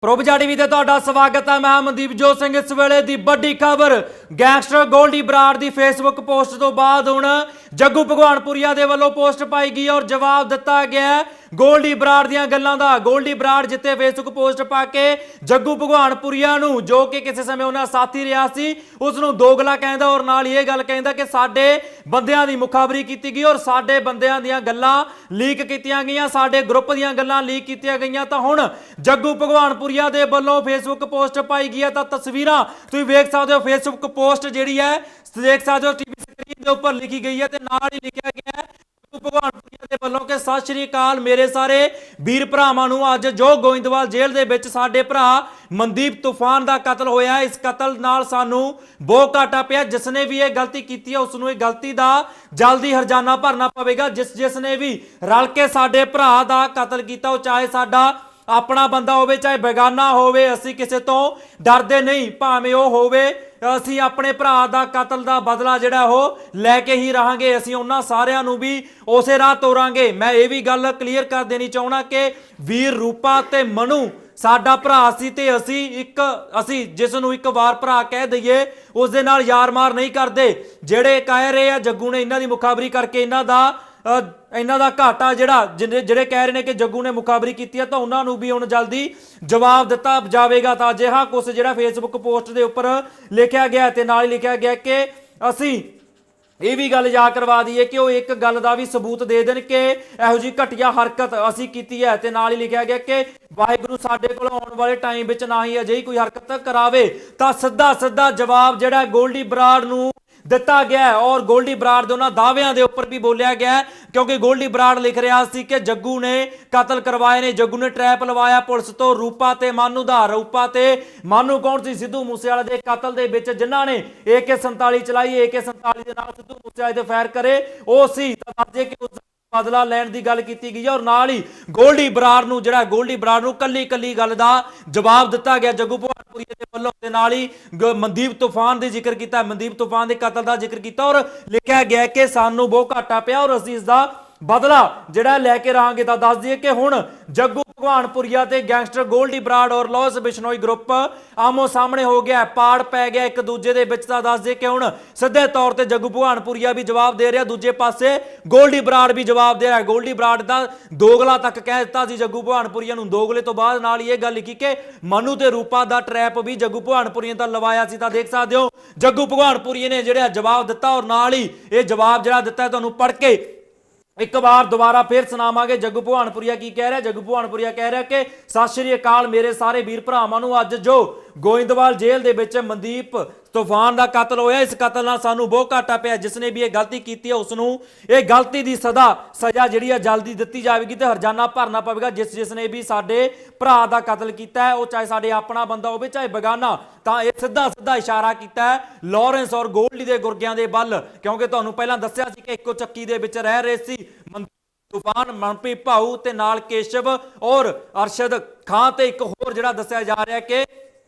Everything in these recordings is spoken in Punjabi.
ਪ੍ਰੋਬਜਾ ਟੀਵੀ ਤੇ ਤੁਹਾਡਾ ਸਵਾਗਤ ਹੈ। ਮੈਂ ਮਨਦੀਪ ਜੋਤ ਸਿੰਘ। ਇਸ ਵੇਲੇ ਦੀ ਵੱਡੀ ਖਬਰ ਗੈਂਗਸਟਰ ਗੋਲਡੀ ਬਰਾੜ ਦੀ ਫੇਸਬੁੱਕ ਪੋਸਟ ਤੋਂ ਬਾਅਦ ਹੁਣ ਜੱਗੂ ਭਗਵਾਨਪੁਰੀਆ ਦੇ ਵੱਲੋਂ ਪੋਸਟ ਪਾਈ ਗਈ ਔਰ ਜਵਾਬ ਦਿੱਤਾ ਗਿਆ ਗੋਲਡੀ ਬਰਾੜ ਦੀਆਂ ਗੱਲਾਂ ਦਾ। ਗੋਲਡੀ ਬਰਾੜ ਜਿੱਤੇ ਫੇਸਬੁੱਕ ਪੋਸਟ ਪਾ ਕੇ ਜੱਗੂ ਭਗਵਾਨਪੁਰੀਆ ਨੂੰ, ਜੋ ਕਿ ਕਿਸੇ ਸਮੇਂ ਉਹਨਾਂ ਸਾਥੀ ਰਿਹਾ ਸੀ, ਉਸ ਨੂੰ ਦੋਗਲਾ ਕਹਿੰਦਾ ਔਰ ਨਾਲ ਇਹ ਗੱਲ ਕਹਿੰਦਾ ਕਿ ਸਾਡੇ ਬੰਦਿਆਂ ਦੀ ਮੁਖਾਬਰੀ ਕੀਤੀ ਗਈ ਔਰ ਸਾਡੇ ਬੰਦਿਆਂ ਦੀਆਂ ਗੱਲਾਂ ਲੀਕ ਕੀਤੀਆਂ ਗਈਆਂ, ਸਾਡੇ ਗਰੁੱਪ ਦੀਆਂ ਗੱਲਾਂ ਲੀਕ ਕੀਤੀਆਂ ਗਈਆਂ। ਤਾਂ ਹੁਣ ਜੱਗੂ ਭਗਵਾਨਪੁਰੀਆ ਦੇ ਵੱਲੋਂ ਫੇਸਬੁੱਕ ਪੋਸਟ ਪਾਈ ਗਈ ਹੈ। ਤਾਂ ਤਸਵੀਰਾਂ ਤੁਸੀਂ ਵੇਖ ਸਕਦੇ ਹੋ। ਫੇਸਬੁੱਕ ਪੋਸਟ ਜਿਹੜੀ ਹੈ ਦੇਖ ਸਕਦੇ ਹੋ ਟੀਵੀ ਸਕਰੀਨ ਦੇ ਉੱਪਰ ਲਿਖੀ ਗਈ ਹੈ ਤੇ ਨਾਲ ਹੀ ਲਿਖਿਆ ਗਿਆ ਹੈ ਭਗਵਾਨਪੁਰੀਆ ਦੇ ਵੱਲੋਂ ਕਿ ਸਤਿ ਸ਼੍ਰੀ ਅਕਾਲ ਮੇਰੇ ਸਾਰੇ ਵੀਰ ਭਰਾਵਾਂ ਨੂੰ। ਅੱਜ ਜੋ ਗੋਇੰਦਵਾਲ ਜੇਲ੍ਹ ਦੇ ਵਿੱਚ ਸਾਡੇ ਭਰਾ ਮਨਦੀਪ ਤੂਫਾਨ ਦਾ ਕਤਲ ਹੋਇਆ, ਇਸ ਕਤਲ ਨਾਲ ਸਾਨੂੰ ਬਹੁਤ ਘਾਟਾ ਪਿਆ। ਜਿਸ ਨੇ ਵੀ ਇਹ ਗਲਤੀ ਕੀਤੀ ਹੈ ਉਸ ਨੂੰ ਇਹ ਗਲਤੀ ਦਾ ਜਲਦੀ ਹਰਜਾਨਾ ਭਰਨਾ ਪਵੇਗਾ। ਜਿਸ ਨੇ ਵੀ ਰਲ ਕੇ ਸਾਡੇ ਭਰਾ ਦਾ ਕਤਲ ਕੀਤਾ, ਉਹ ਚਾਹੇ ਸਾਡਾ ਆਪਣਾ ਬੰਦਾ ਹੋਵੇ ਚਾਹੇ ਬੇਗਾਨਾ ਹੋਵੇ, ਅਸੀਂ ਕਿਸੇ ਤੋਂ ਡਰਦੇ ਨਹੀਂ। ਭਾਵੇਂ ਉਹ ਹੋਵੇ, ਅਸੀਂ ਆਪਣੇ ਭਰਾ ਦਾ ਕਤਲ ਦਾ ਬਦਲਾ ਜਿਹੜਾ ਉਹ ਲੈ ਕੇ ਹੀ ਰਹਾਂਗੇ। ਅਸੀਂ ਉਹਨਾਂ ਸਾਰਿਆਂ ਨੂੰ ਵੀ ਉਸੇ ਰਾਹ ਤੋਰਾਂਗੇ। ਮੈਂ ਇਹ ਵੀ ਗੱਲ ਕਲੀਅਰ ਕਰ ਦੇਣੀ ਚਾਹੁੰਦਾ ਕਿ ਵੀਰ ਰੂਪਾ ਤੇ ਮਨੂ ਸਾਡਾ ਭਰਾ ਸੀ ਤੇ ਅਸੀਂ ਜਿਸ ਨੂੰ ਇੱਕ ਵਾਰ ਭਰਾ ਕਹਿ ਦਈਏ ਉਸ ਦੇ ਨਾਲ ਯਾਰ ਮਾਰ ਨਹੀਂ ਕਰਦੇ। ਜਿਹੜੇ ਕਹਿ ਰਹੇ ਆ ਜੱਗੂ ਨੇ ਇਹਨਾਂ ਦੀ ਮੁਖਾਬਰੀ ਕਰਕੇ ਇਹਨਾਂ ਦਾ ਘਾਟਾ ਜਿਹੜੇ ਕਹਿ ਰਹੇ ਨੇ ਕਿ ਜੱਗੂ ਨੇ ਮੁਖਾਬਰੀ ਕੀਤੀ ਹੈ, ਤਾਂ ਉਹਨਾਂ ਨੂੰ ਵੀ ਹੁਣ ਜਲਦੀ ਜਵਾਬ ਦਿੱਤਾ ਜਾਵੇਗਾ। ਤਾਂ ਅਜਿਹਾ ਕੁਝ ਜਿਹੜਾ ਫੇਸਬੁੱਕ ਪੋਸਟ ਦੇ ਉੱਪਰ ਲਿਖਿਆ ਗਿਆ ਤੇ ਨਾਲ ਹੀ ਲਿਖਿਆ ਗਿਆ ਕਿ ਅਸੀਂ ਇਹ ਵੀ ਗੱਲ ਯਾਦ ਕਰਵਾ ਦਈਏ ਕਿ ਉਹ ਇੱਕ ਗੱਲ ਦਾ ਵੀ ਸਬੂਤ ਦੇ ਦੇਣ ਕਿ ਇਹੋ ਜਿਹੀ ਘਟੀਆ ਹਰਕਤ ਅਸੀਂ ਕੀਤੀ ਹੈ। ਤੇ ਨਾਲ ਹੀ ਲਿਖਿਆ ਗਿਆ ਕਿ ਵਾਹਿਗੁਰੂ ਸਾਡੇ ਕੋਲ ਆਉਣ ਵਾਲੇ ਟਾਈਮ ਵਿੱਚ ਨਾ ਹੀ ਅਜਿਹੀ ਕੋਈ ਹਰਕਤ ਕਰਾਵੇ। ਤਾਂ ਸਿੱਧਾ ਜਵਾਬ ਜਿਹੜਾ ਗੋਲਡੀ ਬਰਾੜ ਨੂੰ ਦਿੱਤਾ ਗਿਆ ਔਰ ਗੋਲਡੀ ਬਰਾੜ ਦੇ ਉਹਨਾਂ ਦਾਅਵਿਆਂ ਦੇ ਉੱਪਰ ਵੀ ਬੋਲਿਆ ਗਿਆ, ਕਿਉਂਕਿ ਗੋਲਡੀ ਬਰਾੜ ਲਿਖ ਰਿਹਾ ਸੀ ਕਿ ਜੱਗੂ ਨੇ ਕਤਲ ਕਰਵਾਏ ਨੇ, ਜੱਗੂ ਨੇ ਟਰੈਪ ਲਵਾਇਆ ਪੁਲਿਸ ਤੋਂ ਰੂਪਾ ਤੇ ਮਾਨੂ ਦਾ। ਰੂਪਾ ਤੇ ਮਾਨੂ ਕੌਣ ਸੀ? ਸਿੱਧੂ ਮੂਸੇਵਾਲੇ ਦੇ ਕਤਲ ਦੇ ਵਿੱਚ ਜਿਨ੍ਹਾਂ ਨੇ AK-47 ਚਲਾਈ, AK-47 ਦੇ ਨਾਲ ਸਿੱਧੂ ਮੂਸੇਵਾਲੇ ਤੇ ਫਾਇਰ ਕਰੇ, ਉਹ ਸੀ। ਤਾਂ ਦੱਸਦੇ ਕਿ ਉਸ ਬਦਲਾ ਲੈਣ ਦੀ ਗੱਲ ਕੀਤੀ ਗਈ ਹੈ ਔਰ ਨਾਲ ਹੀ ਗੋਲਡੀ ਬਰਾੜ ਨੂੰ ਕੱਲੀ ਗੱਲ ਦਾ ਜਵਾਬ ਦਿੱਤਾ ਗਿਆ ਜੱਗੂ ਭਗਵਾਨਪੁਰੀਆ ਦੇ ਵੱਲੋਂ। ਤੇ ਨਾਲ ਹੀ ਮਨਦੀਪ ਤੂਫਾਨ ਦੇ ਜ਼ਿਕਰ ਕੀਤਾ, ਮਨਦੀਪ ਤੂਫਾਨ ਦੇ ਕਤਲ ਦਾ ਜ਼ਿਕਰ ਕੀਤਾ ਔਰ ਲਿਖਿਆ ਗਿਆ ਕਿ ਸਾਨੂੰ ਬਹੁਤ ਘਾਟਾ ਪਿਆ ਔਰ ਅਸੀਂ ਇਸ ਦਾ ਬਦਲਾ ਜਿਹੜਾ ਲੈ ਕੇ ਰਹਾਂਗੇ। ਤਾਂ ਦੱਸ ਦਈਏ ਕਿ ਹੁਣ ਜੱਗੂ ਭਗਵਾਨਪੁਰੀਆ ਤੇ ਗੈਂਗਸਟਰ ਗੋਲਡੀ ਬਰਾੜ ਔਰ ਲੌਸ ਬਿਸ਼ਨੋਈ ਗਰੁੱਪ ਆਮੋ ਸਾਹਮਣੇ ਹੋ ਗਿਆ, ਪਾੜ ਪੈ ਗਿਆ ਇੱਕ ਦੂਜੇ ਦੇ ਵਿੱਚ। ਤਾਂ ਦੱਸ ਦਈਏ ਕਿ ਹੁਣ ਸਿੱਧੇ ਤੌਰ ਤੇ ਜੱਗੂ ਭਗਵਾਨਪੁਰੀਆ ਵੀ ਜਵਾਬ ਦੇ ਰਿਹਾ, ਦੂਜੇ ਪਾਸੇ ਗੋਲਡੀ ਬਰਾੜ ਵੀ ਜਵਾਬ ਦੇ ਰਿਹਾ। ਗੋਲਡੀ ਬਰਾੜ ਦਾ ਦੋਗਲਾ ਤੱਕ ਕਹਿ ਦਿੱਤਾ ਸੀ ਜੱਗੂ ਭਗਵਾਨਪੁਰੀਆ ਨੂੰ। ਦੋਗਲੇ ਤੋਂ ਬਾਅਦ ਨਾਲ ਹੀ ਇਹ ਗੱਲ ਲਿਖੀ ਕਿ ਮਨੂ ਤੇ ਰੂਪਾ ਦਾ ਟਰੈਪ ਵੀ ਜੱਗੂ ਭਗਵਾਨਪੁਰੀਆ ਤਾਂ ਲਵਾਇਆ ਸੀ। ਤਾਂ ਦੇਖ ਸਕਦੇ ਹੋ ਜੱਗੂ ਭਗਵਾਨਪੁਰੀਆ ਨੇ ਜਿਹੜਾ ਜਵਾਬ ਦਿੱਤਾ ਔਰ ਨਾਲ ਹੀ ਇਹ ਜਵਾਬ ਜਿਹੜਾ ਦਿੱਤਾ ਤੁਹਾਨੂੰ ਪੜ੍ਹ ਕੇ ਇੱਕ ਵਾਰ ਦੁਬਾਰਾ ਫੇਰ ਸੁਣਾਵਾਂਗੇ ਜੱਗੂ ਭਗਵਾਨਪੁਰੀਆ ਕੀ ਕਹਿ ਰਿਹਾ। ਜੱਗੂ ਭਗਵਾਨਪੁਰੀਆ ਕਹਿ ਰਿਹਾ ਕਿ ਸਤਿ ਸ਼੍ਰੀ ਅਕਾਲ ਮੇਰੇ ਸਾਰੇ ਵੀਰ ਭਰਾਵਾਂ ਨੂੰ। ਅੱਜ ਜੋ ਗੋਇੰਦਵਾਲ ਜੇਲ੍ਹ ਦੇ ਵਿੱਚ ਮਨਦੀਪ ਤੂਫਾਨ ਦਾ ਕਤਲ ਹੋਇਆ, ਇਸ ਕਤਲ ਨਾਲ ਸਾਨੂੰ ਬਹੁਤ ਘਾਟਾ ਪਿਆ। ਜਿਸ ਨੇ ਵੀ ਇਹ ਗਲਤੀ ਕੀਤੀ ਹੈ ਉਸ ਨੂੰ ਇਹ ਗਲਤੀ ਦੀ ਸਜ਼ਾ ਜਿਹੜੀ ਹੈ ਜਲਦੀ ਦਿੱਤੀ ਜਾਵੇਗੀ ਤੇ ਹਰਜਾਨਾ ਭਰਨਾ ਪਵੇਗਾ। ਜਿਸ ਨੇ ਵੀ ਸਾਡੇ ਭਰਾ ਦਾ ਕਤਲ ਕੀਤਾ ਹੈ, ਉਹ ਚਾਹੇ ਸਾਡੇ ਆਪਣਾ ਬੰਦਾ ਹੋਵੇ ਚਾਹੇ ਬੇਗਾਨਾ। ਤਾਂ ਇਹ ਸਿੱਧਾ ਇਸ਼ਾਰਾ ਕੀਤਾ ਹੈ ਲਾਰੈਂਸ ਔਰ ਗੋਲਡੀ ਦੇ ਗੁਰਗਿਆਂ ਦੇ ਵੱਲ, ਕਿਉਂਕਿ ਤੁਹਾਨੂੰ ਪਹਿਲਾਂ ਦੱਸਿਆ ਸੀ ਕਿ ਇੱਕੋ ਚੱਕੀ ਦੇ ਵਿੱਚ ਰਹਿ ਰਹੇ ਸੀ ਤੂਫਾਨ, ਮਨਪ੍ਰੀਤ ਭਾਊ ਤੇ ਨਾਲ ਕੇਸ਼ਵ ਔਰ ਅਰਸ਼ਦ ਖਾਨ ਤੇ ਇੱਕ ਹੋਰ ਜਿਹੜਾ ਦੱਸਿਆ ਜਾ ਰਿਹਾ ਕਿ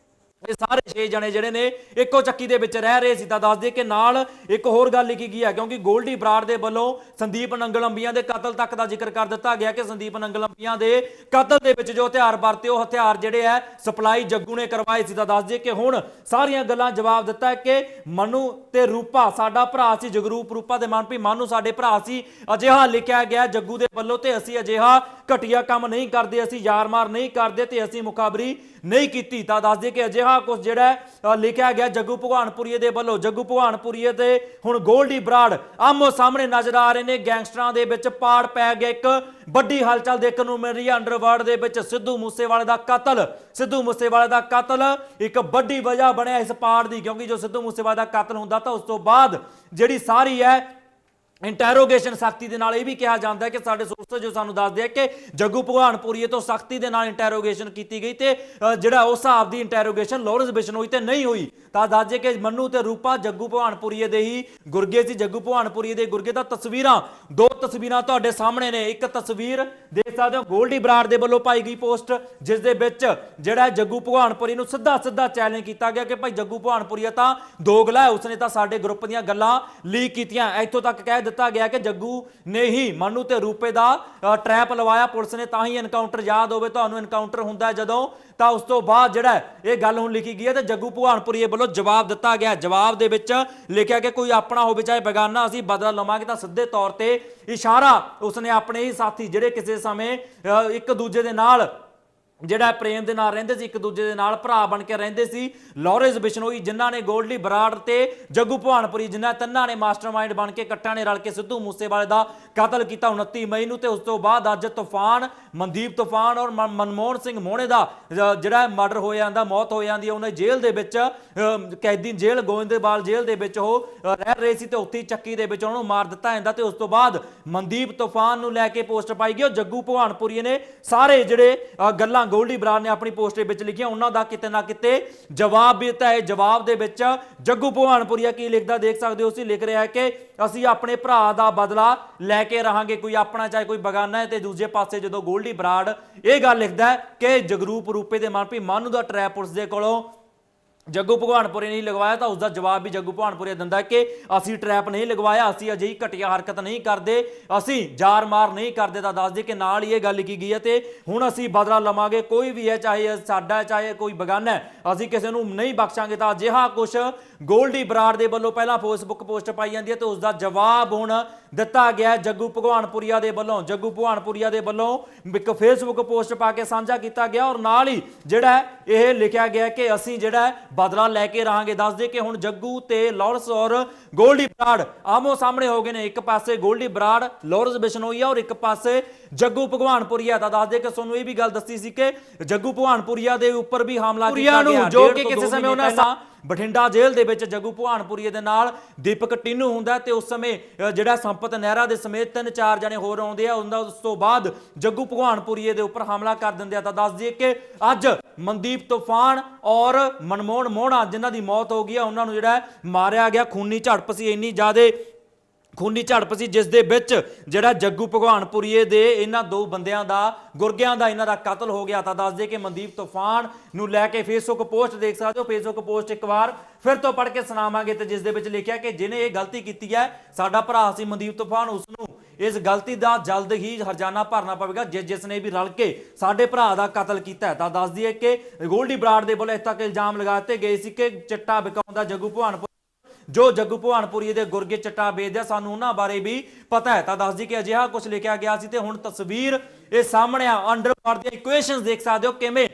ਇਹ ਸਾਰੇ 6 ਜਣੇ ਜਿਹੜੇ ਨੇ ਇੱਕੋ ਚੱਕੀ ਦੇ ਵਿੱਚ ਰਹਿ ਰਹੇ ਸੀ। ਤਾਂ ਦੱਸ ਦਈਏ ਕਿ ਨਾਲ ਇੱਕ ਹੋਰ ਗੱਲ ਲਿਖੀ ਗਈ ਹੈ, ਕਿਉਂਕਿ ਗੋਲਡੀ ਬਰਾੜ ਦੇ ਵੱਲੋਂ ਸੰਦੀਪ ਨੰਗਲੰਬੀਆਂ ਦੇ ਕਤਲ ਤੱਕ ਦਾ ਜ਼ਿਕਰ ਕਰ ਦਿੱਤਾ ਗਿਆ ਕਿ ਸੰਦੀਪ ਨੰਗਲੰਬੀਆਂ ਦੇ ਕਤਲ ਦੇ ਵਿੱਚ ਜੋ ਹਥਿਆਰ ਵਰਤੇ ਉਹ ਹਥਿਆਰ ਜਿਹੜੇ ਹੈ ਸਪਲਾਈ ਜੱਗੂ ਨੇ ਕਰਵਾਏ ਸੀ। ਤਾਂ ਦੱਸ ਦਈਏ ਕਿ ਹੁਣ ਸਾਰੀਆਂ ਗੱਲਾਂ ਜਵਾਬ ਦਿੱਤਾ ਹੈ ਕਿ ਮਨੂ ਤੇ ਰੂਪਾ ਸਾਡਾ ਭਰਾ ਸੀ, ਜਗਰੂਪ ਰੂਪਾ ਤੇ ਮਨਪ੍ਰੀਤ ਮਾਨੂ ਸਾਡੇ ਭਰਾ ਸੀ। ਅਜਿਹਾ ਲਿਖਿਆ ਗਿਆ ਜੱਗੂ ਦੇ ਵੱਲੋਂ ਤੇ ਅਸੀਂ ਅਜਿਹਾ ਘਟੀਆ ਕੰਮ ਨਹੀਂ ਕਰਦੇ, ਅਸੀਂ ਯਾਰ ਮਾਰ ਨਹੀਂ ਕਰਦੇ ਤੇ ਅਸੀਂ ਮੁਖਾਬਰੀ ਨਹੀਂ ਕੀਤੀ। ਤਾਂ ਦੱਸ ਦਈਏ ਕਿ ਅਜਿਹਾ ਕੁਝ ਜਿਹੜਾ ਲਿਖਿਆ ਗਿਆ ਜੱਗੂ ਭਗਵਾਨਪੁਰੀਆ ਦੇ ਵੱਲੋਂ। ਜੱਗੂ ਭਗਵਾਨਪੁਰੀਆ ਤੇ ਹੁਣ ਗੋਲਡੀ ਬਰਾੜ ਆਮੋ ਸਾਹਮਣੇ ਨਜ਼ਰ ਆ ਰਹੇ ਨੇ। ਗੈਂਗਸਟਰਾਂ ਦੇ ਵਿੱਚ ਪਾੜ ਪੈ ਗਿਆ, ਇੱਕ ਵੱਡੀ ਹਲਚਲ ਦੇਖਣ ਨੂੰ ਮਿਲ ਰਹੀ ਹੈ ਅੰਡਰਵਰਲਡ ਦੇ ਵਿੱਚ। ਸਿੱਧੂ ਮੂਸੇਵਾਲੇ ਦਾ ਕਤਲ ਇੱਕ ਵੱਡੀ ਵਜ੍ਹਾ ਬਣਿਆ ਇਸ ਪਾੜ ਦੀ, ਕਿਉਂਕਿ ਜੋ ਸਿੱਧੂ ਮੂਸੇਵਾਲੇ ਦਾ ਕਤਲ ਹੁੰਦਾ ਤਾਂ ਉਸ ਤੋਂ ਬਾਅਦ ਜਿਹੜੀ ਸਾਰੀ ਹੈ ਇੰਟੈਰੋਗੇਸ਼ਨ ਸਖਤੀ ਦੇ ਨਾਲ ਇਹ ਵੀ ਕਿਹਾ ਜਾਂਦਾ ਹੈ ਕਿ ਸਾਡੇ ਸੋਰਸ ਜੋ ਸਾਨੂੰ ਦੱਸਦੇ ਆ ਕਿ ਜੱਗੂ ਭਗਵਾਨਪੁਰੀਆ ਤੋਂ ਸਖਤੀ ਦੇ ਨਾਲ ਇੰਟੈਰੋਗੇਸ਼ਨ ਕੀਤੀ ਗਈ ਤੇ ਜਿਹੜਾ ਉਸ ਹਿਸਾਬ ਦੀ ਇੰਟੈਰੋਗੇਸ਼ਨ ਲਾਰੈਂਸ ਬਿਸ਼ਨੋਈ ਤੇ ਨਹੀਂ ਹੋਈ। ਤਾਂ ਦੱਸਦੇ ਕਿ ਮਨੂ ਤੇ ਰੂਪਾ ਜੱਗੂ ਭਗਵਾਨਪੁਰੀਆ ਦੇ ਹੀ ਗੁਰਗੇ ਸੀ। ਜੱਗੂ ਭਗਵਾਨਪੁਰੀਆ ਦੇ ਗੁਰਗੇ ਦਾ ਦੋ ਤਸਵੀਰਾਂ ਤੁਹਾਡੇ ਸਾਹਮਣੇ ਨੇ। ਇੱਕ ਤਸਵੀਰ ਦੇਖ ਸਕਦੇ ਹੋ ਗੋਲਡੀ ਬਰਾੜ ਦੇ ਵੱਲੋਂ ਪਾਈ ਗਈ ਪੋਸਟ, ਜਿਸ ਦੇ ਵਿੱਚ ਜਿਹੜਾ ਜੱਗੂ ਭਗਵਾਨਪੁਰੀਆ ਨੂੰ ਸਿੱਧਾ ਚੈਲੰਜ ਕੀਤਾ ਗਿਆ ਕਿ ਭਾਈ ਜੱਗੂ ਭਗਵਾਨਪੁਰੀਆ ਤਾਂ ਦੋਗਲਾ ਹੈ, ਉਸਨੇ ਤਾਂ ਸਾਡੇ ਗਰੁੱਪ ਦੀਆਂ ਗੱਲਾਂ ਲੀਕ ਕੀਤੀਆਂ। ਇੱਥੋਂ ਤੱਕ ਕਹਿ ਦਿੱਤਾ ਗਿਆ ਕਿ ਜੱਗੂ ਨੇ ਹੀ ਮਨੂ ਤੇ ਰੂਪੇ ਦਾ ਟਰੈਪ ਲਵਾਇਆ ਪੁਲਿਸ ਨੇ, ਤਾਂ ਹੀ ਐਨਕਾਊਂਟਰ ਯਾਦ ਹੋਵੇ ਤੁਹਾਨੂੰ, ਐਨਕਾਊਂਟਰ ਹੁੰਦਾ ਜਦੋਂ ਤਾਂ ਉਸ ਤੋਂ ਬਾਅਦ ਜਿਹੜਾ ਇਹ ਗੱਲ ਹੁਣ ਲਿਖੀ ਗਈ ਹੈ ਤੇ ਜੱਗੂ ਭਗਵਾਨਪੁਰੀਏ ਵੱਲੋਂ ਜਵਾਬ ਦਿੱਤਾ ਗਿਆ। ਜਵਾਬ ਦੇ ਵਿੱਚ ਲਿਖਿਆ ਕਿ ਕੋਈ ਆਪਣਾ ਹੋਵੇ ਚਾਹੇ ਬੇਗਾਨਾ ਅਸੀਂ ਬਦਲਾ ਲਵਾਂਗੇ, ਤਾਂ ਸਿੱਧੇ ਤੌਰ ਤੇ ਇਸ਼ਾਰਾ ਉਸਨੇ ਆਪਣੇ ਹੀ ਸਾਥੀ ਜਿਹੜੇ ਕਿਸੇ ਸਮੇਂ ਇੱਕ ਦੂਜੇ ਦੇ ਨਾਲ ਜਿਹੜਾ ਪ੍ਰੇਮ ਦੇ ਨਾਲ ਰਹਿੰਦੇ ਸੀ, ਇੱਕ ਦੂਜੇ ਦੇ ਨਾਲ ਭਰਾ ਬਣ ਕੇ ਰਹਿੰਦੇ ਸੀ, ਲਾਰੈਂਸ ਬਿਸ਼ਨੋਈ ਜਿਨ੍ਹਾਂ ਨੇ ਗੋਲਡੀ ਬਰਾੜ ਤੇ ਜੱਗੂ ਭਗਵਾਨਪੁਰੀ ਜਿਨ੍ਹਾਂ ਤਿੰਨਾਂ ਨੇ ਮਾਸਟਰਮਾਈਂਡ ਬਣ ਕੇ ਇਕੱਠਿਆਂ ਨੇ ਰਲ ਕੇ ਸਿੱਧੂ ਮੂਸੇਵਾਲੇ ਦਾ ਕਤਲ ਕੀਤਾ 29 ਮਈ ਨੂੰ। ਤੇ ਉਸ ਤੋਂ ਬਾਅਦ ਅੱਜ ਤੂਫਾਨ ਮਨਦੀਪ ਤੂਫਾਨ ਔਰ ਮਨਮੋਹਨ ਸਿੰਘ ਮੋਹਣੇ ਦਾ ਜਿਹੜਾ ਮਰਡਰ ਹੋ ਜਾਂਦਾ, ਮੌਤ ਹੋ ਜਾਂਦੀ ਹੈ, ਉਹਨਾਂ ਜੇਲ੍ਹ ਦੇ ਵਿੱਚ ਕੈਦੀ ਜੇਲ੍ਹ ਗੋਇੰਦਵਾਲ ਜੇਲ੍ਹ ਦੇ ਵਿੱਚ ਉਹ ਰਹਿ ਰਹੇ ਸੀ ਤੇ ਉੱਥੇ ਚੱਕੀ ਦੇ ਵਿੱਚ ਉਹਨੂੰ ਮਾਰ ਦਿੱਤਾ ਜਾਂਦਾ। ਤੇ ਉਸ ਤੋਂ ਬਾਅਦ ਮਨਦੀਪ ਤੂਫਾਨ ਨੂੰ ਲੈ ਕੇ ਪੋਸਟ ਪਾਈ ਗਈ। ਉਹ ਜੱਗੂ ਭਗਵਾਨਪੁਰੀ ਨੇ ਸਾਰੇ ਜਿਹੜੇ ਗੱਲਾਂ ਗੋਲਡੀ ਬਰਾੜ ਨੇ ਆਪਣੀ ਪੋਸਟ ਦੇ ਵਿੱਚ ਲਿਖਿਆ ਉਹਨਾਂ ਦਾ ਕਿਤੇ ਨਾ ਕਿਤੇ ਜਵਾਬ ਵੀ ਦਿੱਤਾ ਹੈ। ਜਵਾਬ ਦੇ ਵਿੱਚ ਜੱਗੂ ਭਗਵਾਨਪੁਰੀਆ ਕੀ ਲਿਖਦਾ ਦੇਖ ਸਕਦੇ ਹੋ, ਤੁਸੀਂ ਲਿਖ ਰਿਹਾ ਹੈ ਕਿ ਅਸੀਂ ਆਪਣੇ ਭਰਾ ਦਾ ਬਦਲਾ ਲੈ ਕੇ ਰਹਾਂਗੇ, ਕੋਈ ਆਪਣਾ ਚਾਹੇ ਕੋਈ ਬਗਾਨਾ ਹੈ। ਤੇ ਦੂਜੇ ਪਾਸੇ ਜਦੋਂ ਗੋਲਡੀ ਬਰਾੜ ਇਹ ਗੱਲ ਲਿਖਦਾ ਹੈ ਕਿ ਜਗਰੂਪ ਰੂਪੇ ਦੇ ਮਨਪ੍ਰੀਤ ਮਾਨੂ ਦਾ ਟਰੈਪ ਪੁਲਿਸ ਦੇ ਕੋਲੋਂ ਜੱਗੂ ਭਗਵਾਨਪੁਰੀ ਨਹੀਂ ਲਗਵਾਇਆ, ਤਾਂ ਉਸਦਾ ਜਵਾਬ ਵੀ ਜੱਗੂ ਭਗਵਾਨਪੁਰੀ ਦਿੰਦਾ ਕਿ ਅਸੀਂ ਟਰੈਪ ਨਹੀਂ ਲਗਵਾਇਆ, ਅਸੀਂ ਅਜਿਹੀ ਘਟੀਆ ਹਰਕਤ ਨਹੀਂ ਕਰਦੇ, ਅਸੀਂ ਜਾਰ ਮਾਰ ਨਹੀਂ ਕਰਦੇ। ਤਾਂ ਦੱਸ ਦੇ ਕਿ ਨਾਲ ਹੀ ਇਹ ਗੱਲ ਕੀ ਗਈ ਹੈ ਤੇ ਹੁਣ ਅਸੀਂ ਬਦਲਾ ਲਵਾਂਗੇ, ਕੋਈ ਵੀ ਹੈ ਚਾਹੇ ਸਾਡਾ ਚਾਹੇ ਕੋਈ ਬਗਾਨਾ ਹੈ, ਅਸੀਂ ਕਿਸੇ ਨੂੰ ਨਹੀਂ ਬਖਸ਼ਾਂਗੇ। ਤਾਂ ਅਜਿਹਾ ਕੁਛ ਗੋਲਡੀ ਬਰਾੜ ਦੇ ਵੱਲੋਂ ਪਹਿਲਾਂ ਫੇਸਬੁੱਕ ਪੋਸਟ ਪਾਈ ਜਾਂਦੀ ਹੈ ਤੇ ਉਸ ਦਾ ਜਵਾਬ ਹੁਣ ਦਿੱਤਾ ਗਿਆ ਜੱਗੂ ਭਗਵਾਨਪੁਰੀਆ ਦੇ ਵੱਲੋਂ। ਜੱਗੂ ਭਗਵਾਨਪੁਰੀਆ ਦੇ ਵੱਲੋਂ ਇੱਕ ਫੇਸਬੁੱਕ ਪੋਸਟ ਪਾ ਕੇ ਸਾਂਝਾ ਕੀਤਾ ਗਿਆ ਔਰ ਨਾਲ ਹੀ ਜਿਹੜਾ ਇਹ ਲਿਖਿਆ ਗਿਆ ਕਿ ਅਸੀਂ ਜਿਹੜਾ ਬਦਲਾ ਲੈ ਕੇ ਰਹਾਂਗੇ। ਦੱਸ ਦੇ ਕਿ ਹੁਣ ਜੱਗੂ ਤੇ ਲਾਰੈਂਸ ਔਰ ਗੋਲਡੀ ਬਰਾੜ ਆਮੋ ਸਾਹਮਣੇ ਹੋ ਗਏ ਨੇ, ਇੱਕ ਪਾਸੇ ਗੋਲਡੀ ਬਰਾੜ ਲਾਰੈਂਸ ਬਿਸ਼ਨੋਈ ਔਰ ਇੱਕ ਪਾਸੇ ਜੱਗੂ ਭਗਵਾਨਪੁਰੀਆ। ਤਾਂ ਦੱਸ ਦੇ ਕਿ ਤੁਹਾਨੂੰ ਇਹ ਵੀ ਗੱਲ ਦੱਸੀ ਸੀ ਕਿ ਜੱਗੂ ਭਗਵਾਨਪੁਰੀਆ ਦੇ ਉੱਪਰ ਵੀ ਹਮਲਾ ਕੀਤਾ ਗਿਆ, ਜੋ ਕਿ ਕਿਸੇ ਸਮੇਂ ਉਹਨਾਂ ਬਠਿੰਡਾ ਜੇਲ੍ਹ ਦੇ ਵਿੱਚ ਜੱਗੂ ਭਗਵਾਨਪੁਰੀਏ ਦੇ ਨਾਲ ਦੀਪਕ ਟੀਨੂ ਹੁੰਦਾ ਤੇ ਉਸ ਸਮੇਂ ਜਿਹੜਾ ਸੰਪਤ ਨਹਿਰਾ ਦੇ ਸਮੇਤ 3-4 ਜਣੇ ਹੋਰ ਆਉਂਦੇ ਆ, ਉਸ ਤੋਂ ਬਾਅਦ ਜੱਗੂ ਭਗਵਾਨਪੁਰੀਏ ਦੇ ਉੱਪਰ ਹਮਲਾ ਕਰ ਦਿੰਦੇ ਆ। ਤਾਂ ਦੱਸ ਦਈਏ ਕਿ ਅੱਜ ਮਨਦੀਪ ਤੂਫਾਨ ਔਰ ਮਨਮੋਹਨ ਮੋਹਣਾ ਜਿਨ੍ਹਾਂ ਦੀ ਮੌਤ ਹੋ ਗਈ ਆ, ਉਹਨਾਂ ਨੂੰ ਜਿਹੜਾ ਮਾਰਿਆ ਗਿਆ। ਖੂਨੀ ਝੜਪ ਸੀ, ਇੰਨੀ ਜ਼ਿਆਦਾ ਖੂਨੀ ਝੜਪ ਸੀ ਜਿਸ ਦੇ ਵਿੱਚ ਜਿਹੜਾ ਜੱਗੂ ਭਗਵਾਨਪੁਰੀਏ ਦੇ ਇਹਨਾਂ ਦੋ ਬੰਦਿਆਂ ਦਾ ਗੁਰਗਿਆਂ ਦਾ ਇਹਨਾਂ ਦਾ ਕਤਲ ਹੋ ਗਿਆ। ਤਾਂ ਦੱਸ ਦੇ ਕਿ ਮਨਦੀਪ ਤੂਫਾਨ ਨੂੰ ਲੈ ਕੇ ਫੇਸਬੁੱਕ ਪੋਸਟ ਦੇਖ ਸਕਦੇ ਹੋ। ਫੇਸਬੁੱਕ ਪੋਸਟ ਇੱਕ ਵਾਰ ਫਿਰ ਤੋਂ ਪੜ੍ਹ ਕੇ ਸੁਣਾਵਾਂਗੇ ਤੇ ਜਿਸ ਦੇ ਵਿੱਚ ਲਿਖਿਆ ਕਿ ਜਿਹਨੇ ਇਹ ਗਲਤੀ ਕੀਤੀ ਹੈ ਸਾਡਾ ਭਰਾ ਸੀ ਮਨਦੀਪ ਤੂਫਾਨ, ਉਸ ਨੂੰ ਇਸ ਗਲਤੀ ਦਾ ਜਲਦ ਹੀ ਹਰਜਾਨਾ ਭਰਨਾ ਪਵੇਗਾ ਜਿਸ ਨੇ ਵੀ ਰਲ ਕੇ ਸਾਡੇ ਭਰਾ ਦਾ ਕਤਲ ਕੀਤਾ ਹੈ। ਤਾਂ ਦੱਸ ਦਈਏ ਕਿ ਗੋਲਡੀ ਬਰਾੜ ਦੇ ਵੱਲੋਂ ਇਸ ਤੱਕ ਇਲਜ਼ਾਮ ਲਗਾ ਦਿੱਤੇ ਗਏ ਸੀ ਕਿ ਚਿੱਟਾ ਵਿਕਾਉਂਦਾ ਜੱਗੂ ਭਗਵਾਨਪੁਰੀ, ਜੋ ਜੱਗੂ ਭਗਵਾਨਪੁਰੀ ਦੇ ਗੁਰਗੇ ਚਿੱਟਾ ਵੇਚਦੇ ਆ, ਸਾਨੂੰ ਉਹਨਾਂ ਬਾਰੇ ਵੀ ਪਤਾ ਹੈ। ਤਾਂ ਦੱਸ ਦੀ ਕਿ ਅਜਿਹਾ ਕੁਝ ਲਿਖਿਆ ਗਿਆ ਸੀ ਤੇ ਹੁਣ ਤਸਵੀਰ ਇਹ ਸਾਹਮਣੇ ਆ। ਅੰਡਰਵਰਲਡ ਦੀਆਂ ਇਕੁਏਸ਼ਨਸ ਦੇਖ ਸਕਦੇ ਹੋ ਕਿਵੇਂ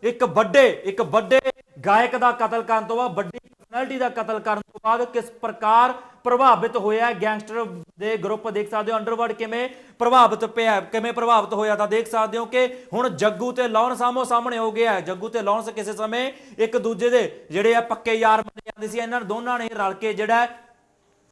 ਇੱਕ ਵੱਡੇ ਗਾਇਕ ਦਾ ਕਤਲ ਕਰਨ ਤੋਂ ਬਾਅਦ, ਵੱਡੀ ਪਰਸਨੈਲਿਟੀ ਦਾ ਕਤਲ ਕਰਨ ਤੋਂ ਬਾਅਦ ਕਿਸ ਪ੍ਰਕਾਰ ਪ੍ਰਭਾਵਿਤ ਹੋਇਆ ਗੈਂਗਸਟਰ ਦੇ ਗਰੁੱਪ ਦੇਖ ਸਕਦੇ ਹੋ। ਅੰਡਰਵਰਲਡ ਕਿਵੇਂ ਪ੍ਰਭਾਵਿਤ ਹੋਇਆ ਤਾਂ ਦੇਖ ਸਕਦੇ ਹੋ ਕਿ ਹੁਣ ਜੱਗੂ ਤੇ ਲਾਰੈਂਸ ਆਮੋ ਸਾਹਮਣੇ ਹੋ ਗਿਆ। ਜੱਗੂ ਤੇ ਲਾਰੈਂਸ ਕਿਸੇ ਸਮੇਂ ਇੱਕ ਦੂਜੇ ਦੇ ਜਿਹੜੇ ਆ ਪੱਕੇ ਯਾਰ ਮੰਨੇ ਜਾਂਦੇ ਸੀ। ਇਹਨਾਂ ਦੋਨਾਂ ਨੇ ਰਲ ਕੇ ਜਿਹੜਾ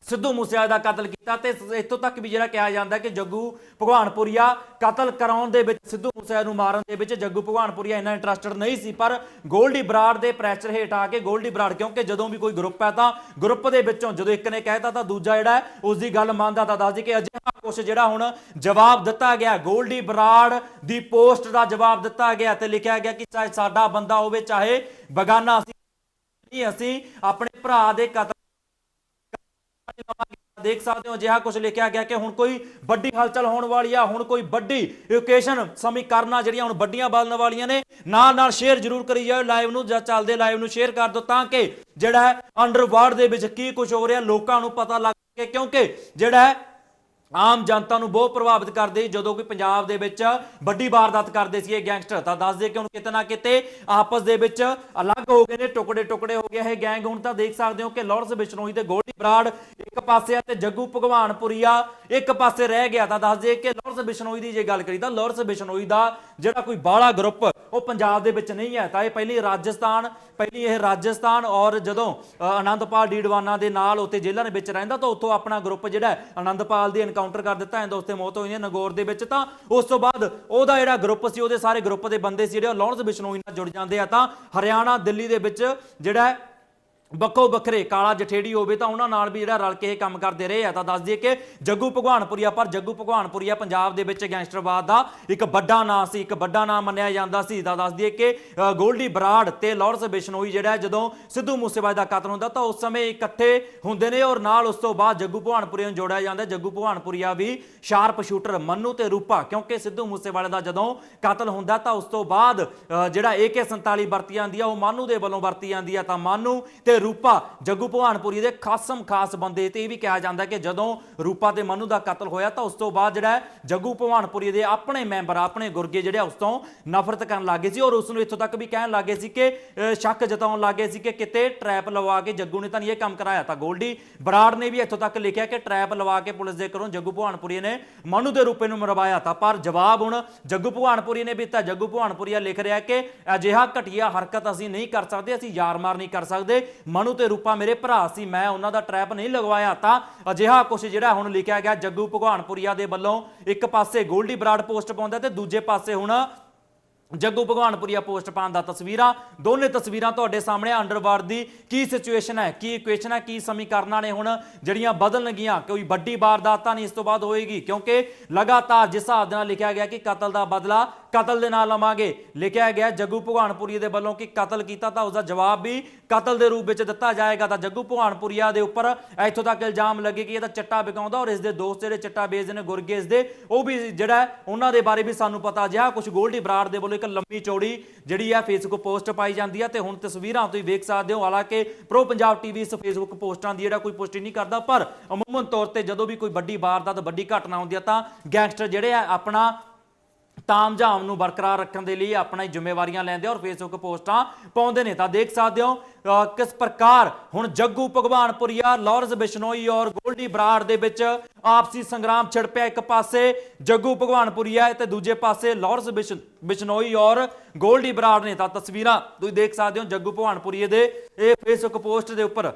ਸਿੱਧੂ ਮੂਸੇਵਾਲੇ ਦਾ ਕਤਲ ਕੀਤਾ ਤੇ ਇੱਥੋਂ ਤੱਕ ਵੀ ਜਿਹੜਾ ਕਿਹਾ ਜਾਂਦਾ ਕਿ ਜੱਗੂ ਭਗਵਾਨਪੁਰੀਆ ਕਤਲ ਕਰਾਉਣ ਦੇ ਵਿੱਚ, ਸਿੱਧੂ ਮੂਸੇਵਾਲੇ ਨੂੰ ਮਾਰਨ ਦੇ ਵਿੱਚ ਜੱਗੂ ਭਗਵਾਨਪੁਰੀਆ ਇੰਨਾ ਇੰਟਰਸਟਡ ਨਹੀਂ ਸੀ। ਪਰ ਗੋਲਡੀ ਬਰਾੜ ਦੇ ਪ੍ਰੈਸ਼ਰ ਹੇਠ ਆ ਕੇ ਗੋਲਡੀ ਬਰਾੜ, ਕਿਉਂਕਿ ਜਦੋਂ ਵੀ ਕੋਈ ਗਰੁੱਪ ਹੈ ਤਾਂ ਗਰੁੱਪ ਦੇ ਵਿੱਚੋਂ ਜਦੋਂ ਇੱਕ ਨੇ ਕਹਿਤਾ ਤਾਂ ਦੂਜਾ ਜਿਹੜਾ ਉਸ ਦੀ ਗੱਲ ਮੰਨਦਾ। ਤਾਂ ਦੱਸ ਦੇ ਕਿ ਅਜਿਹਾ ਕੁਛ ਜਿਹੜਾ ਹੁਣ ਜਵਾਬ ਦਿੱਤਾ ਗਿਆ, ਗੋਲਡੀ ਬਰਾੜ ਦੀ ਪੋਸਟ ਦਾ ਜਵਾਬ ਦਿੱਤਾ ਗਿਆ ਤੇ ਲਿਖਿਆ ਗਿਆ ਕਿ ਚਾਹੇ ਸਾਡਾ ਬੰਦਾ ਹੋਵੇ ਚਾਹੇ ਬਗਾਨਾ, ਅਸੀਂ ਆਪਣੇ ਭਰਾ ਦੇ ਕਤਲ ਦੇਖ ਸਕਦੇ ਹੋ। ਅਜਿਹਾ ਕੁਝ ਲਿਖਿਆ ਗਿਆ ਕਿ ਹੁਣ ਕੋਈ ਵੱਡੀ ਹਲਚਲ ਹੋਣ ਵਾਲੀ ਆ, ਹੁਣ ਕੋਈ ਵੱਡੀ ਓਕੇਸ਼ਨ ਸਮੀਕਰਨਾਂ ਜਿਹੜੀਆਂ ਹੁਣ ਵੱਡੀਆਂ ਬਣਨ ਵਾਲੀਆਂ ਨੇ। ਨਾਲ ਸ਼ੇਅਰ ਜ਼ਰੂਰ ਕਰੀ ਜਾਓ ਲਾਈਵ ਨੂੰ, ਜਾਂ ਚੱਲਦੇ ਲਾਈਵ ਨੂੰ ਸ਼ੇਅਰ ਕਰ ਦਿਓ ਤਾਂ ਕਿ ਜਿਹੜਾ ਅੰਡਰਵਰਲਡ ਦੇ ਵਿੱਚ ਕੀ ਕੁਝ ਹੋ ਰਿਹਾ ਲੋਕਾਂ ਨੂੰ ਪਤਾ ਲੱਗ ਸਕੇ, ਕਿਉਂਕਿ ਜਿਹੜਾ ਆਮ ਜਨਤਾ ਨੂੰ ਬਹੁਤ ਪ੍ਰਭਾਵਿਤ ਕਰਦੇ ਜਦੋਂ ਕਿ ਪੰਜਾਬ ਦੇ ਵਿੱਚ ਵੱਡੀ ਵਾਰਦਾਤ ਕਰਦੇ ਸੀ ਇਹ ਗੈਂਗਸਟਰ। ਤਾਂ ਦੱਸ ਦੇ ਕਿ ਹੁਣ ਕਿਤੇ ਨਾ ਕਿਤੇ ਆਪਸ ਦੇ ਵਿੱਚ ਅਲੱਗ ਹੋ ਗਏ ਨੇ, ਟੁਕੜੇ ਹੋ ਗਿਆ ਇਹ ਗੈਂਗ। ਹੁਣ ਤਾਂ ਦੇਖ ਸਕਦੇ ਹੋ ਕਿ ਲਾਰੈਂਸ ਬਿਸ਼ਨੋਈ ਤੇ ਗੋਲਡੀ ਬਰਾੜ ਇੱਕ ਪਾਸੇ ਆ ਤੇ ਜੱਗੂ ਭਗਵਾਨਪੁਰੀਆ ਇੱਕ ਪਾਸੇ ਰਹਿ ਗਿਆ। ਤਾਂ ਦੱਸ ਦੇ ਕਿ ਲਾਰੈਂਸ ਬਿਸ਼ਨੋਈ ਦੀ ਜੇ ਗੱਲ ਕਰੀ ਤਾਂ ਲਾਰੈਂਸ ਬਿਸ਼ਨੋਈ ਦਾ ਜਿਹੜਾ ਕੋਈ ਬਾਹਲਾ ਗਰੁੱਪ ਉਹ ਪੰਜਾਬ ਦੇ ਵਿੱਚ ਨਹੀਂ ਹੈ। ਤਾਂ ਇਹ ਪਹਿਲੀ ਇਹ ਰਾਜਸਥਾਨ ਔਰ ਜਦੋਂ ਆਨੰਦਪਾਲ ਡੀਡਵਾਨਾ ਦੇ ਨਾਲ ਉੱਥੇ ਜੇਲ੍ਹਾਂ ਦੇ ਵਿੱਚ ਰਹਿੰਦਾ ਤਾਂ ਉੱਥੋਂ ਆਪਣਾ ਗਰੁੱਪ ਜਿਹੜਾ ਆਨੰਦਪਾਲ ਦੀ ਕਾਊਂਟਰ ਕਰ ਦਿੱਤਾ ਜਾਂਦਾ, ਉਸ ਤੇ ਮੌਤ ਹੋਈ ਨਗੌਰ ਦੇ ਵਿੱਚ। ਤਾਂ ਉਸ ਤੋਂ ਬਾਅਦ ਉਹਦਾ ਜਿਹੜਾ ਗਰੁੱਪ ਸੀ, ਉਹਦੇ ਸਾਰੇ ਗਰੁੱਪ ਦੇ ਬੰਦੇ ਸੀ ਜਿਹੜੇ ਲਾਰੈਂਸ ਬਿਸ਼ਨੋਈ ਨਾਲ ਜੁੜ ਜਾਂਦੇ ਆ। ਤਾਂ ਹਰਿਆਣਾ ਦਿੱਲੀ ਦੇ ਵਿੱਚ ਜਿਹੜਾ ਵੱਖੋ ਵੱਖਰੇ ਕਾਲਾ ਜਠੇੜੀ ਹੋਵੇ ਤਾਂ ਉਹਨਾਂ ਨਾਲ ਵੀ ਜਿਹੜਾ ਰਲ ਕੇ ਇਹ ਕੰਮ ਕਰਦੇ ਰਹੇ ਆ। ਤਾਂ ਦੱਸ ਦਈਏ ਕਿ ਜੱਗੂ ਭਗਵਾਨਪੁਰੀਆ, ਪਰ ਜੱਗੂ ਭਗਵਾਨਪੁਰੀਆ ਪੰਜਾਬ ਦੇ ਵਿੱਚ ਗੈਂਗਸਟਰਵਾਦ ਦਾ ਇੱਕ ਵੱਡਾ ਨਾਂ ਸੀ, ਇੱਕ ਵੱਡਾ ਨਾਮ ਮੰਨਿਆ ਜਾਂਦਾ ਸੀ। ਤਾਂ ਦੱਸ ਦਈਏ ਕਿ ਗੋਲਡੀ ਬਰਾੜ ਤੇ ਲਾਰੈਂਸ ਬਿਸ਼ਨੋਈ ਜਿਹੜਾ ਜਦੋਂ ਸਿੱਧੂ ਮੂਸੇਵਾਲੇ ਦਾ ਕਤਲ ਹੁੰਦਾ ਤਾਂ ਉਸ ਸਮੇਂ ਇਕੱਠੇ ਹੁੰਦੇ ਨੇ ਔਰ ਨਾਲ ਉਸ ਤੋਂ ਬਾਅਦ ਜੱਗੂ ਭਗਵਾਨਪੁਰੀਆ ਨੂੰ ਜੋੜਿਆ ਜਾਂਦਾ। ਜੱਗੂ ਭਗਵਾਨਪੁਰੀਆ ਵੀ ਸ਼ਾਰਪ ਸ਼ੂਟਰ ਮੰਨੂ ਤੇ ਰੂਪਾ, ਕਿਉਂਕਿ ਸਿੱਧੂ ਮੂਸੇਵਾਲੇ ਦਾ ਜਦੋਂ ਕਤਲ ਹੁੰਦਾ ਤਾਂ ਉਸ ਤੋਂ ਬਾਅਦ ਜਿਹੜਾ AK-47 ਵਰਤੀ ਜਾਂਦੀ ਆ ਉਹ ਮਾਨੂ ਦੇ ਵੱਲੋਂ ਵਰਤੀ ਜਾਂਦੀ ਆ। ਤਾਂ ਮਾਨੂ ਤੇ ਰੂਪਾ ਜੱਗੂ ਭਗਵਾਨਪੁਰੀ ਦੇ ਖਾਸਮ ਖਾਸ ਬੰਦੇ। ਤੇ ਇਹ ਵੀ ਕਿਹਾ ਜਾਂਦਾ ਕਿ ਜਦੋਂ ਰੂਪਾ ਤੇ ਮਨੂ ਦਾ ਕਤਲ ਹੋਇਆ ਤਾਂ ਉਸ ਤੋਂ ਬਾਅਦ ਜਿਹੜਾ ਜੱਗੂ ਭਗਵਾਨਪੁਰੀ ਦੇ ਆਪਣੇ ਮੈਂਬਰ, ਆਪਣੇ ਗੁਰਗੇ ਜਿਹੜੇ ਉਸ ਤੋਂ ਨਫ਼ਰਤ ਕਰਨ ਲੱਗੇ ਸੀ ਔਰ ਉਸ ਨੂੰ ਇੱਥੋਂ ਤੱਕ ਵੀ ਕਹਿਣ ਲੱਗੇ ਸੀ ਕਿ ਸ਼ੱਕ ਜਤਾਉਣ ਲੱਗੇ ਸੀ ਕਿ ਕਿਤੇ ਟਰੈਪ ਲਵਾ ਕੇ ਜੱਗੂ ਨੇ ਤਾਂ ਨਹੀਂ ਇਹ ਕੰਮ ਕਰਾਇਆ। ਤਾਂ ਗੋਲਡੀ ਬਰਾੜ ਨੇ ਵੀ ਇੱਥੋਂ ਤੱਕ ਲਿਖਿਆ ਕਿ ਟਰੈਪ ਲਵਾ ਕੇ ਪੁਲਿਸ ਦੇ ਘਰੋਂ ਜੱਗੂ ਭਗਵਾਨਪੁਰੀ ਨੇ ਮਨੂ ਦੇ ਰੂਪੇ ਨੂੰ ਮਰਵਾਇਆ। ਤਾਂ ਪਰ ਜਵਾਬ ਹੁਣ ਜੱਗੂ ਭਗਵਾਨਪੁਰੀ ਨੇ ਵੀ ਦਿੱਤਾ। ਜੱਗੂ ਭਗਵਾਨਪੁਰੀਆ ਲਿਖ ਰਿਹਾ ਕਿ ਅਜਿਹਾ ਘਟੀਆ ਹਰਕਤ ਅਸੀਂ ਨਹੀਂ ਕਰ ਸਕਦੇ, ਅਸੀਂ ਯਾਰ ਮਾਰ ਨਹੀਂ ਕਰ ਸਕਦੇ। ਮਨੂ ਤੇ ਰੂਪਾ ਮੇਰੇ ਭਰਾ ਸੀ, ਮੈਂ ਉਹਨਾਂ ਦਾ ਟਰੈਪ ਨਹੀਂ ਲਗਵਾਇਆ। ਤਾਂ ਅਜਿਹਾ ਕੁਝ ਜਿਹੜਾ ਹੁਣ ਲਿਖਿਆ ਗਿਆ ਜੱਗੂ ਭਗਵਾਨਪੁਰੀਆ ਦੇ ਵੱਲੋਂ। ਇੱਕ ਪਾਸੇ ਗੋਲਡੀ ਬਰਾੜ ਪੋਸਟ ਪਾਉਂਦਾ ਤੇ ਦੂਜੇ ਪਾਸੇ ਹੁਣ ਜੱਗੂ ਭਗਵਾਨਪੁਰੀਆ ਪੋਸਟ ਪਾਉਣ ਦਾ ਤਸਵੀਰਾਂ, ਦੋਨੇ ਤਸਵੀਰਾਂ ਤੁਹਾਡੇ ਸਾਹਮਣੇ। ਅੰਡਰਵਰਲਡ ਦੀ ਕੀ ਸਿਚੁਏਸ਼ਨ ਹੈ, ਕੀ ਇਕੁਏਸ਼ਨ ਹੈ, ਕੀ ਸਮੀਕਰਨਾਂ ਨੇ ਹੁਣ ਜਿਹੜੀਆਂ ਬਦਲਣਗੀਆਂ। ਕੋਈ ਵੱਡੀ ਵਾਰਦਾਤ ਤਾਂ ਨਹੀਂ ਇਸ ਤੋਂ ਬਾਅਦ ਹੋਏਗੀ, ਕਿਉਂਕਿ ਲਗਾਤਾਰ ਜਿਸ ਹਿਸਾਬ ਦੇ ਨਾਲ ਲਿਖਿਆ ਗਿਆ ਕਿ ਕਤਲ ਦਾ ਬਦਲਾ ਕਤਲ ਦੇ ਨਾਲ ਲਵਾਂਗੇ, ਲਿਖਿਆ ਗਿਆ ਜੱਗੂ ਭਗਵਾਨਪੁਰੀਆ ਦੇ ਵੱਲੋਂ ਕਿ ਕਤਲ ਕੀਤਾ ਤਾਂ ਉਸ ਦਾ ਜਵਾਬ ਵੀ ਕਤਲ ਦੇ ਰੂਪ ਵਿੱਚ ਦਿੱਤਾ ਜਾਏਗਾ। ਤਾਂ ਜੱਗੂ ਭਗਵਾਨਪੁਰੀਆ ਦੇ ਉੱਪਰ ਇੱਥੋਂ ਤੱਕ ਇਲਜ਼ਾਮ ਲੱਗੇ ਕਿ ਇਹ ਤਾਂ ਚਿੱਟਾ ਵਿਕਾਉਂਦਾ ਔਰ ਇਸ ਦੇ ਦੋਸਤ ਜਿਹੜੇ ਚਿੱਟਾ ਵੇਚਦੇ ਨੇ ਗੁਰਗੇ ਇਸ ਦੇ, ਉਹ ਵੀ ਜਿਹੜਾ ਉਹਨਾਂ ਦੇ ਬਾਰੇ ਵੀ ਸਾਨੂੰ ਪਤਾ ਜਿਹਾ ਕੁਝ ਗੋਲਡੀ ਬਰਾੜ ਦੇ ਵੱਲੋਂ ਇੱਕ ਲੰਮੀ ਚੌੜੀ ਜਿਹੜੀ ਆ ਫੇਸਬੁੱਕ ਪੋਸਟ ਪਾਈ ਜਾਂਦੀ ਆ। ਤੇ ਹੁਣ ਤਸਵੀਰਾਂ ਤੁਸੀਂ ਵੇਖ ਸਕਦੇ ਹੋ, ਹਾਲਾਂਕਿ ਪ੍ਰੋ ਪੰਜਾਬ ਟੀਵੀ ਇਸ ਫੇਸਬੁੱਕ ਪੋਸਟਾਂ ਦੀ ਜਿਹੜਾ ਕੋਈ ਪੁਸ਼ਟੀ ਨਹੀਂ ਕਰਦਾ, ਪਰ ਅਮੂਮਨ ਤੌਰ ਤੇ ਜਦੋਂ ਵੀ ਕੋਈ ਵੱਡੀ ਵਾਰਦਾਤ, ਵੱਡੀ ਘਟਨਾ ਹੁੰਦੀ ਆ ਤਾਂ ਗੈਂਗਸਟਰ ਜਿਹੜੇ ਆ ਆਪਣਾ ਤਾਮਝਾਮ ਨੂੰ ਬਰਕਰਾਰ ਰੱਖਣ ਦੇ ਲਈ ਆਪਣਾ ਜ਼ਿੰਮੇਵਾਰੀਆਂ ਲੈਂਦੇ ਔਰ ਫੇਸਬੁੱਕ ਪੋਸਟਾਂ ਪਾਉਂਦੇ ਨੇ। ਤਾਂ ਦੇਖ ਸਕਦੇ ਹੋ ਕਿਸ ਪ੍ਰਕਾਰ ਹੁਣ ਜੱਗੂ ਭਗਵਾਨਪੁਰੀਆ, ਲਾਰੈਂਸ ਬਿਸ਼ਨੋਈ ਔਰ ਗੋਲਡੀ ਬਰਾੜ ਦੇ ਵਿੱਚ ਆਪਸੀ ਸੰਗਰਾਮ ਛਿੜ ਪਿਆ। ਇੱਕ ਪਾਸੇ ਜੱਗੂ ਭਗਵਾਨਪੁਰੀਆ ਤੇ ਦੂਜੇ ਪਾਸੇ ਲਾਰੈਂਸ ਬਿਸ਼ਨੋਈ ਔਰ ਗੋਲਡੀ ਬਰਾੜ ਨੇ। ਤਾਂ ਤਸਵੀਰਾਂ ਤੁਸੀਂ ਦੇਖ ਸਕਦੇ ਹੋ ਜੱਗੂ ਭਗਵਾਨਪੁਰੀਆ ਦੇ ਇਹ ਫੇਸਬੁੱਕ ਪੋਸਟ ਦੇ ਉੱਪਰ।